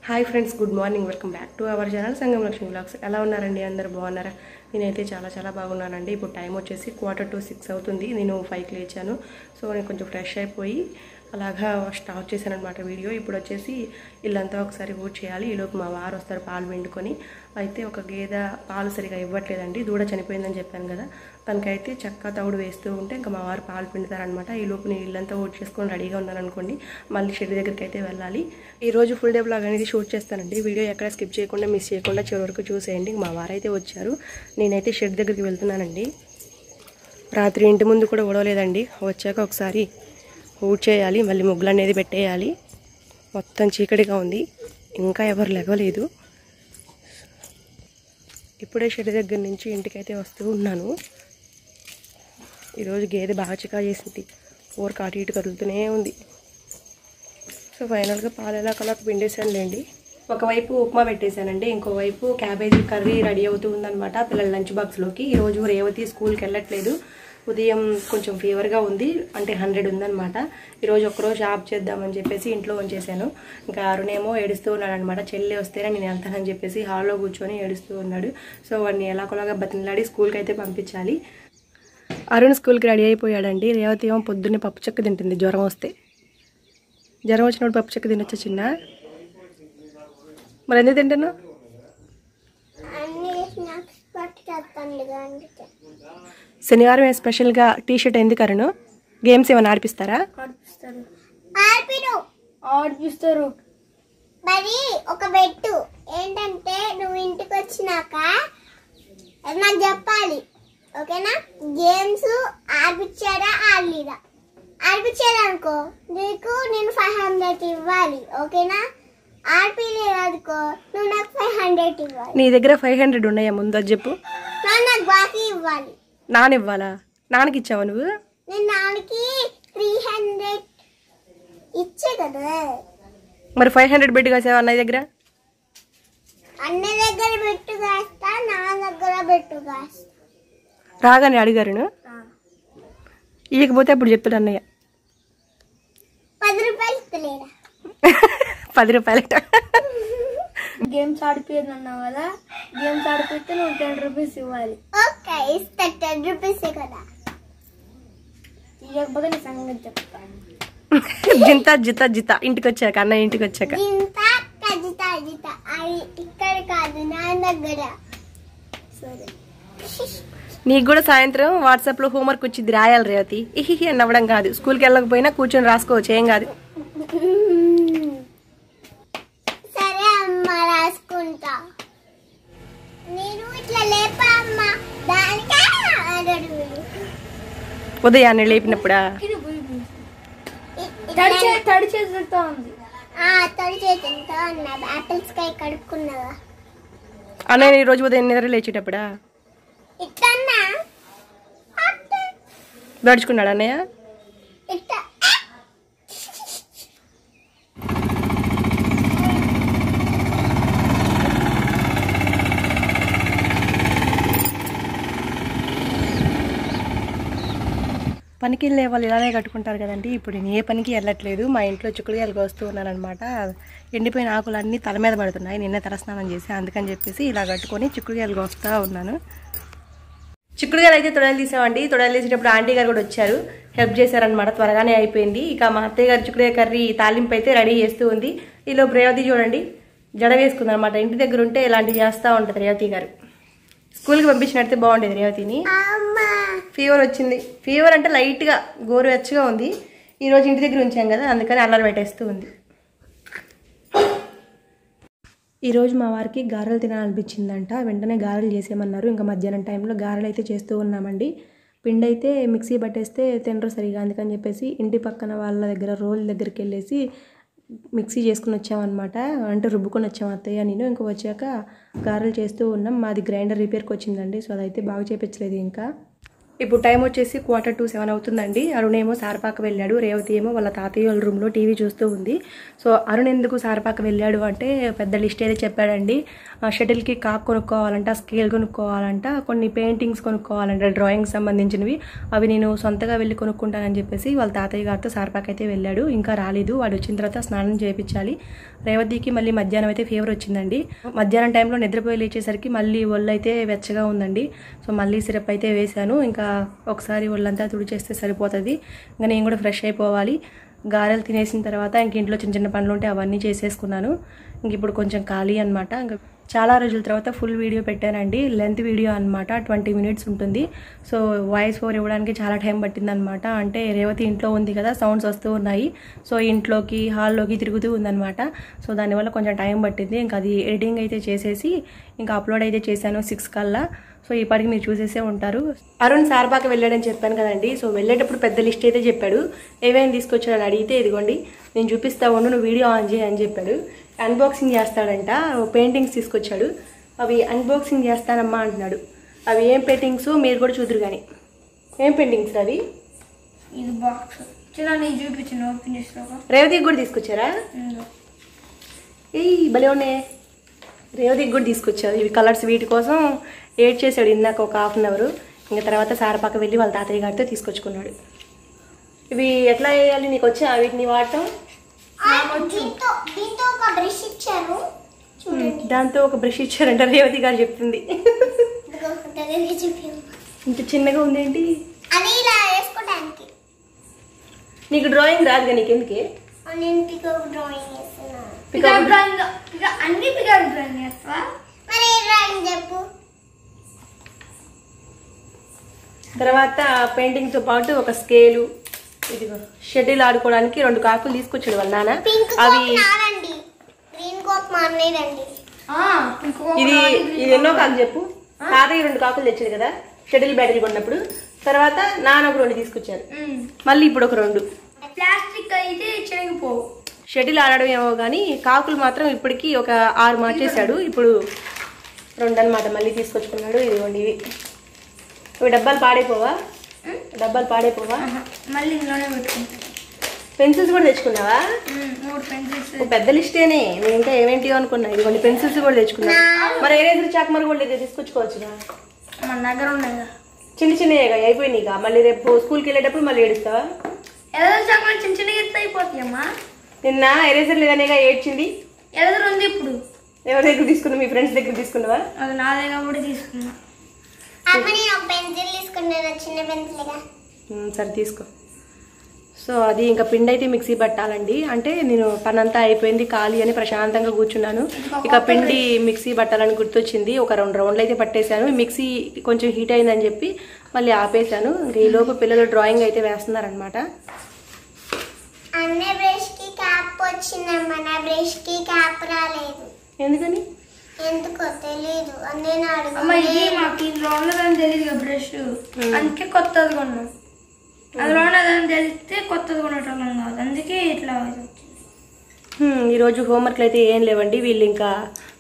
Hi friends, good morning. Welcome back to our channel Sangam Lakshmi blogs. ఎలా ఉన్నారండి? అందరు బాగున్నారా? నేనైతే చాలా బాగున్నానండి. ఇప్పుడు టైం వచ్చేసి 5:45 అవుతుంది. నేను 5కి లేచాను. సో నేను కొంచెం ఫ్రెష్ అయిపోయి అలాగా స్టార్ట్ చేశాను అనమాట వీడియో. ఇప్పుడు వచ్చేసి ఇల్లంతా ఒకసారి ఊడ్ చేయాలి. ఈలోపు మా వారు వస్తారు పాలు పిండుకొని. అయితే ఒక గేదె పాలు సరిగా ఇవ్వట్లేదండి, దూడ చనిపోయిందని చెప్పాను కదా. తనకైతే చక్క తవుడు వేస్తూ ఉంటే ఇంకా మా వారు పాలు పిండుతారనమాట. ఈలోపు నేను ఇల్లంతా ఊడ్ చేసుకొని రెడీగా ఉన్నాను అనుకోండి. మళ్ళీ షెడ్ దగ్గరికి అయితే వెళ్ళాలి. ఈరోజు ఫుల్ డే బ్లాగ్ అనేది షూట్ చేస్తానండి. వీడియో ఎక్కడ స్కిప్ చేయకుండా మిస్ చేయకుండా చివరి వరకు చూసేయండి. మా వారైతే వచ్చారు, నేనైతే షెడ్ దగ్గరికి వెళ్తున్నానండి. రాత్రి ఇంటి ముందు కూడా ఉడవలేదండి. వచ్చాక ఒకసారి ఊడ్ చేయాలి, మళ్ళీ ముగ్గులు అనేది పెట్టేయాలి. మొత్తం చీకటిగా ఉంది, ఇంకా ఎవరు లేవలేదు. ఇప్పుడే షెడ్ దగ్గర నుంచి ఇంటికైతే వస్తూ ఉన్నాను. ఈరోజు గేదె బాగా చికా చేసింది, ఊరికి అటు ఇటు కదులుతూనే ఉంది. సో ఫైనల్గా పాలు ఎలా కలర్ పిండేసానులేండి. ఒకవైపు ఉప్మా పెట్టేశానండి, ఇంకోవైపు క్యాబేజీ కర్రీ రెడీ అవుతూ ఉందన్నమాట పిల్లల లంచ్ బాక్స్లోకి. ఈరోజు రేవతి స్కూల్కి వెళ్ళట్లేదు. ఉదయం కొంచెం ఫీవర్గా ఉంది, అంటే 100 ఉందన్నమాట. ఈరోజు ఒక్కరోజు ఆఫ్ చేద్దామని చెప్పేసి ఇంట్లో ఉంచేసాను. ఇంకా అరుణేమో ఏడుస్తూ ఉన్నాడు అనమాట. చెల్లి వస్తేనే నేను వెళ్తానని చెప్పేసి హాల్లో కూర్చొని ఏడుస్తూ ఉన్నాడు. సో వాడిని ఎలాగోలాగా బతిలాడి స్కూల్కి అయితే పంపించాలి. అరుణ్ స్కూల్కి రెడీ అయిపోయాడండి. రేవతి ఏమో పొద్దున్నే పప్పు చెక్క తింటుంది జ్వరం వస్తే. జ్వరం వచ్చినప్పుడు పప్పు చెక్క తినొచ్చా చిన్న? మరి ఎందుకు తింటాను? శనివారం స్పెషల్గా టీ షర్ట్ ఎందుకు అరుణ్? గేమ్స్ ఏమైనా ఆడిపిస్తారా? ఆడిపిస్తారు. మరి ఒక బెట్టు ఏంటంటే నువ్వు ఇంటికి వచ్చినాక నాకు చెప్పాలి, ఓకేనా? గేమ్స్ ఆడిపించారా ఆడలేదా? ఆడిపించారనుకో నీకు నేను 500 ఇవ్వాలి, ఓకేనా? ఆడిపించలేదనుకో నువ్వు నాకు 500 ఇవ్వాలి. నీ దగ్గర 500 ఉన్నాయా ముందు అది చెప్పు. నాకు బాకీ ఇవ్వాలి. నాన్న ఇవ్వాలా? నాన్నకి ఇచ్చావా నువ్వు? నేను నాన్నకి 300 ఇచ్చే కదా. మరి 500 బెడ్ కాసావా అన్నయ్య దగ్గర? అన్న దగ్గర బెట్టు కాస్తా, నా దగ్గర బెట్టు కాస్తా. రాగానే అడిగారును, ఇవ్వకపోతే అప్పుడు చెప్తాడు అన్నయ్య. 10 రూపాయలు ఇస్తలేరా? 10 రూపాయలట. గేమ్స్ ఆడిపోయేది అన్నావు కదా, గేమ్స్ ఆడిపోతే నువ్వు 10 రూపీస్ ఇవ్వాలి. ఓకే, ఇస్తా. 10 రూపీసే కదా. ఇవ్వకపోతే నీ సంగతి చెప్తాను. జిత ఇంటికి వచ్చాక, అన్నయ్య ఇంటికి వచ్చాక. అది ఇక్కడ కాదు, నా దగ్గర. సరే, నీకు కూడా సాయంత్రం వాట్సాప్ లో హోంవర్క్ వచ్చింది, రాయాలి రేవతి. ఇహి అని నవ్వడం కాదు, స్కూల్కి వెళ్ళకపోయినా కూర్చొని రాసుకోవచ్చు, ఏం కాదు. సరే అమ్మ, రాసుకుంటా. నేను ఇట్లా లేపా అమ్మ, దానికే ఉదయాన్నే లేపినప్పుడా? తడి చేతులతో ఉంది. తడి చేతులతో ఉన్నా. ఆపిల్స్ కాయ కడుక్కున్నావా అన్నయ్య? ఈ రోజు ఉదయం నిద్ర లేచేటప్పుడా ఇట్టన్నా గడుచుకున్నాడు అన్నయ్య? ఇట్ట పనికి వెళ్ళే వాళ్ళు ఇలానే కట్టుకుంటారు కదండి. ఇప్పుడు నేను ఏ పనికి వెళ్ళట్లేదు. మా ఇంట్లో చిక్కుడుకాయలు వస్తూ ఉన్నాను అనమాట. ఎండిపోయిన ఆకులు అన్నీ తల మీద పడుతున్నాయి. నిన్నే తలస్నానం చేసి అందుకని చెప్పేసి ఇలా కట్టుకొని చిక్కుడుకాయలు వస్తూ ఉన్నాను. చిక్కుడుకాయలు అయితే తొడలు తీసామండి. తొడలు తీసేటప్పుడు ఆంటీ గారు కూడా వచ్చారు, హెల్ప్ చేశారనమాట. త్వరగానే అయిపోయింది. ఇక మా అత్తయ్య గారు చిక్కుడుకాయ కర్రీ తాలింపు అయితే రెడీ చేస్తూ ఉంది. ఈలోపు రేవతి చూడండి జడ వేసుకుంది అనమాట. ఇంటి దగ్గర ఉంటే ఇలాంటివి చేస్తూ ఉంటుంది రేవతి గారు. స్కూల్కి పంపించినట్టే బాగుండేది రేవతిని. ఫీవర్ వచ్చింది. ఫీవర్ అంటే లైట్గా గోరువెచ్చగా ఉంది. ఈరోజు ఇంటి దగ్గర ఉంచాం కదా, అందుకని అల్లరి పెట్టేస్తూ ఉంది. ఈరోజు మా వారికి గారెలు తినాలనిపించిందంట. వెంటనే గారెలు చేసేయమన్నారు. ఇంకా మధ్యాహ్నం టైంలో గారెలు అయితే చేస్తూ ఉన్నామండి. పిండి అయితే మిక్సీ పట్టేస్తే తినరు సరిగా, అందుకని చెప్పేసి ఇంటి పక్కన వాళ్ళ దగ్గర రోల్ దగ్గరికి వెళ్ళేసి మిక్సీ చేసుకుని వచ్చామన్నమాట. అంటే రుబ్బుకొని వచ్చాము అత్తయ్య నేను. ఇంకా వచ్చాక గారెలు చేస్తూ ఉన్నాం. మాది గ్రైండర్ రిపేర్కి వచ్చిందండి, సో అదైతే బాగా చేపించలేదు. ఇంకా ఇప్పుడు టైం వచ్చేసి 6:45 అవుతుందండి. అరుణేమో సారపాక వెళ్ళాడు, రేవతి ఏమో వాళ్ళ తాతయ్య వాళ్ళ రూమ్లో టీవీ చూస్తూ ఉంది. సో అరుణ్ ఎందుకు సారపాక వెళ్ళాడు అంటే పెద్ద లిస్ట్ అయితే చెప్పాడండి. షటిల్కి కాక్ కొనుక్కోవాలంట, స్కేల్ కొనుక్కోవాలంట, కొన్ని పెయింటింగ్స్ కొనుక్కోవాలంట డ్రాయింగ్స్ సంబంధించినవి. అవి నేను సొంతగా వెళ్ళి కొనుక్కుంటానని చెప్పేసి వాళ్ళ తాతయ్య గారితో సారపాక అయితే వెళ్ళాడు. ఇంకా రాలేదు. వాడు వచ్చిన తర్వాత స్నానం చేయించాలి. రేవతికి మళ్ళీ మధ్యాహ్నం అయితే ఫీవర్ వచ్చిందండి. మధ్యాహ్నం టైంలో నిద్రపోయి లేచేసరికి మళ్ళీ ఒళ్ళు అయితే వెచ్చగా ఉందండి. సో మళ్ళీ సిరప్ అయితే వేశాను. ఇంకా ఒకసారి ఒళ్ళంతా తుడిచేస్తే సరిపోతుంది. ఇంకా నేను కూడా ఫ్రెష్ అయిపోవాలి. గారెలు తినేసిన తర్వాత ఇంక ఇంట్లో చిన్న చిన్న పనులు ఉంటే అవన్నీ చేసేసుకున్నాను. ఇంక ఇప్పుడు కొంచెం ఖాళీ అనమాట. ఇంకా చాలా రోజుల తర్వాత ఫుల్ వీడియో పెట్టానండి. లెంత్ వీడియో అనమాట, 20 minutes ఉంటుంది. సో వాయిస్ ఓవర్ ఇవ్వడానికి చాలా టైం పట్టిందనమాట. అంటే రేవతి ఇంట్లో ఉంది కదా, సౌండ్స్ వస్తూ ఉన్నాయి. సో ఇంట్లోకి హాల్లోకి తిరుగుతూ ఉందనమాట. సో దానివల్ల కొంచెం టైం పట్టింది. ఇంకా అది ఎడిటింగ్ అయితే చేసేసి ఇంకా అప్లోడ్ అయితే చేశాను 6 కల్లా. సో ఈ పాటికి మీరు చూసేసే ఉంటారు. అరుణ్ సార్బాక వెళ్ళాడని చెప్పాను కదండి. సో వెళ్ళేటప్పుడు పెద్ద లిస్ట్ అయితే చెప్పాడు. ఏమేమి తీసుకొచ్చాడని అడిగితే ఇదిగోండి నేను చూపిస్తా ఉండు, నువ్వు వీడియో ఆన్ చేయి అని చెప్పాడు. అన్బాక్సింగ్ చేస్తాడంట. పెయింటింగ్స్ తీసుకొచ్చాడు. అవి అన్బాక్సింగ్ చేస్తానమ్మా అంటున్నాడు. అవి ఏం పెయింటింగ్స్ మీరు కూడా చూద్దరు కానీ. ఏం పెయింటింగ్స్ అవి? ఇది బాక్స్ చూపించిన రేవతికి కూడా తీసుకొచ్చారా? ఏ భలే ఉన్నాయి. రేవతికి కూడా తీసుకొచ్చారు ఇవి కలర్స్. వీటి కోసం ఏడ్ చేశాడు ఇందాక ఒక 1/2 hour. ఇంకా తర్వాత సారపాక వెళ్ళి వాళ్ళ తాతయ్య గారితో తీసుకొచ్చుకున్నాడు. ఇవి ఎట్లా వేయాలి నీకు వచ్చా వీటిని వాడటం? దాంతో ఒక బ్రష్ ఇచ్చారంట రేవతి గారు చెప్తుంది. ఇంత చిన్నగా ఉందేంటి? నీకు డ్రాయింగ్ రాదుగా, నీకెందుకే? తర్వాత పెయింటింగ్ తో పాటు ఒక స్కేలు, ఇదిగో షటిల్ ఆడుకోవడానికి 2 కాకులు తీసుకొచ్చాడు వాళ్ళ నాన్న. అవి ఇది ఎన్నో కాకు చెప్పు? తాతయ్య 2 కాకులు తెచ్చాడు కదా షటిల్ బ్యాటరీ కొన్నప్పుడు. తర్వాత నాన్న ఒక 2 తీసుకొచ్చారు. మళ్ళీ ఇప్పుడు ఒక 2. ప్లాస్టిక్ అయితే చెరిగిపోవు. షటిల్ ఆడడం ఏమో కానీ కాకులు మాత్రం ఇప్పటికి ఒక 6 మార్చేశాడు. ఇప్పుడు 2 అనమాట మళ్ళీ తీసుకొచ్చుకున్నాడు. ఇదిగోండి ఇవి డబ్బాలు పాడైపోవా? మళ్ళీ ఇంట్లోనే పెట్టుకుంటాను. పెన్సిల్స్ కూడా తెచ్చుకున్నావా? 3 పెన్సిల్స్. పెద్ద లిస్టేనే. నేను ఇంకా ఏమేంటియో అనుకున్నా. ఇదిగోండి పెన్సిల్స్ కూడా తెచ్చుకున్నా. మరి ఎరేజర్ చాక్మర్ కూడా తీసుకొచ్చుకోవచ్చుగా. మన దగ్గర ఉన్నాయి చిన్న చిన్నగా అయిపోయినాయిగా. మళ్ళీ రేపు స్కూల్కి వెళ్ళేటప్పుడు మళ్ళీ ఏడుస్తావా? ఎరేజర్ చాక్మర్ చిన్న చిన్నగా అయిపోతాయమ్మా. నిన్న ఎరేజర్ లేదనేగా ఏడ్చింది. ఎరేజర్ ఉంది ఇప్పుడు. ఎవరి దగ్గర తీసుకున్నావు? మీ ఫ్రెండ్స్ దగ్గర తీసుకున్నావా? అది నా దగ్గర కూడా తీసుకున్నా. సరే తీసుకో. సో అది ఇంకా పిండి అయితే మిక్సీ పట్టాలండి. అంటే నేను పనంతా అయిపోయింది, ఖాళీ అని ప్రశాంతంగా కూర్చున్నాను. ఇక పిండి మిక్సీ పట్టాలని గుర్తొచ్చింది. ఒక 2 రౌండ్లు అయితే పట్టేశాను. మిక్సీ కొంచెం హీట్ అయిందని చెప్పి మళ్ళీ ఆపేశాను. ఇంకా ఈ లోపు పిల్లలు డ్రాయింగ్ అయితే వేస్తున్నారనమాట. ఎందుకని? ఎందుకో తెలీదు. తెలియదు బ్రష్, అందుకే కొత్తది కొన్నాం. అందులో తెలిస్తే కొత్తది కొనటం కాదు, అందుకే ఇట్లా. ఈరోజు హోంవర్క్లు అయితే ఏం లేవండి. వీళ్ళు ఇంకా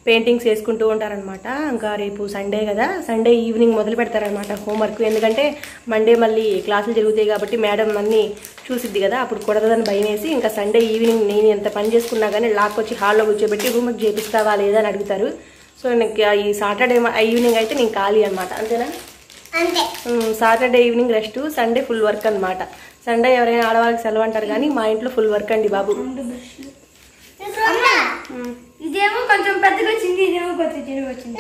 పెయింటింగ్స్ వేసుకుంటూ ఉంటారనమాట. ఇంకా రేపు సండే కదా, సండే ఈవినింగ్ మొదలు పెడతారనమాట హోంవర్క్. ఎందుకంటే మండే మళ్ళీ క్లాసులు జరుగుతాయి కాబట్టి మేడం అన్నీ చూసిద్ది కదా, అప్పుడు కొడదని భయం వేసి ఇంకా సండే ఈవినింగ్ నేను ఎంత పని చేసుకున్నా కానీ లాక్కొచ్చి హాల్లో కూర్చోబెట్టి హోంవర్క్ చేపిస్తావా లేదా అని అడుగుతారు. సో నాకు ఈ సాటర్డే ఈవినింగ్ అయితే నేను ఖాళీ అనమాట. అంతేనా? Saturday evening rest, Sunday full work అనమాట. సండే ఎవరైనా ఆడవాళ్ళకి సెలవు అంటారు కానీ మా ఇంట్లో ఫుల్ వర్క్ అండి బాబు. ఇదేమో కొంచెం పెద్దగా వచ్చింది, ఇదేమో కొంచెం చిన్నగా వచ్చింది.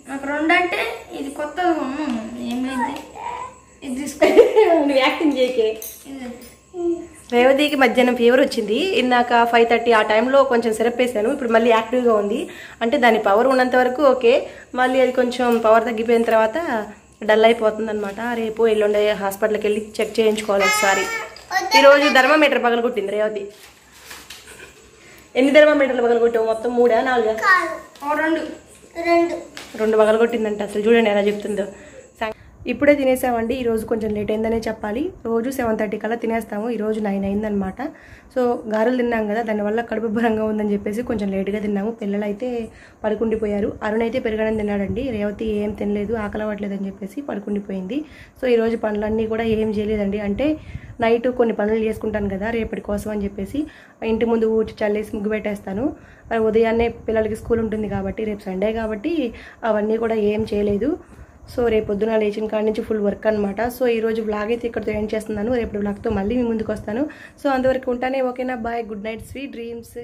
నాకు 2 అంటే ఇది కొత్తగా ఉన్నాను. ఏమైంది ఇది తీసుకో. నువ్వు యాక్టింగ్ చేయకే. రేవతికి మధ్యాహ్నం ఫీవర్ వచ్చింది. ఇందాక 5:30 ఆ టైంలో కొంచెం సిరప్ వేసాను. ఇప్పుడు మళ్ళీ యాక్టివ్గా ఉంది. అంటే దాని పవర్ ఉన్నంత వరకు ఓకే, మళ్ళీ అది కొంచెం పవర్ తగ్గిపోయిన తర్వాత డల్ అయిపోతుంది అనమాట. రేపు ఎల్లుండే హాస్పిటల్కి వెళ్ళి చెక్ చేయించుకోవాలి ఒకసారి. ఈరోజు థర్మామీటర్ పగలగొట్టింది రేవతి. ఎన్ని థర్మామీటర్లు పగలగొట్టావు? మొత్తం 3 4? 2 పగలగొట్టిందంట. అసలు చూడండి ఎలా చెప్తుందో. ఇప్పుడే తినేసామండి. ఈరోజు కొంచెం లేట్ అయిందనే చెప్పాలి. రోజు 7:30 కల్లా తినేస్తాము. ఈరోజు 9 అయిందనమాట. సో గారెలు తిన్నాం కదా, దానివల్ల కడుపు భరంగా ఉందని చెప్పేసి కొంచెం లేట్గా తిన్నాము. పిల్లలు అయితే పడుకుండిపోయారు. అరుణ్ అయితే పెరగడం తిన్నాడండి. రేవతి ఏం తినలేదు, ఆకలవట్లేదని చెప్పేసి పడుకుండిపోయింది. సో ఈరోజు పనులన్నీ కూడా ఏం చేయలేదండి. అంటే నైట్ కొన్ని పనులు చేసుకుంటాను కదా రేపటి కోసం అని చెప్పేసి ఇంటి ముందు ఊడ్చి చల్లేసి ముగ్గు పెట్టేస్తాను. ఉదయాన్నే పిల్లలకి స్కూల్ ఉంటుంది కాబట్టి, రేపు సండే కాబట్టి అవన్నీ కూడా ఏం చేయలేదు. సో రేపు పొద్దున లేచిన కాడి నుంచి ఫుల్ వర్క్ అనమాట. సో ఈరోజు వ్లాగ్ అయితే ఇక్కడితో ఎండ్ చేస్తున్నాను. రేపు వ్లాగ్తో మళ్ళీ మీ ముందుకు వస్తాను. సో అంతవరకు ఉంటానే. ఓకేనా, bye, good night, sweet dreams.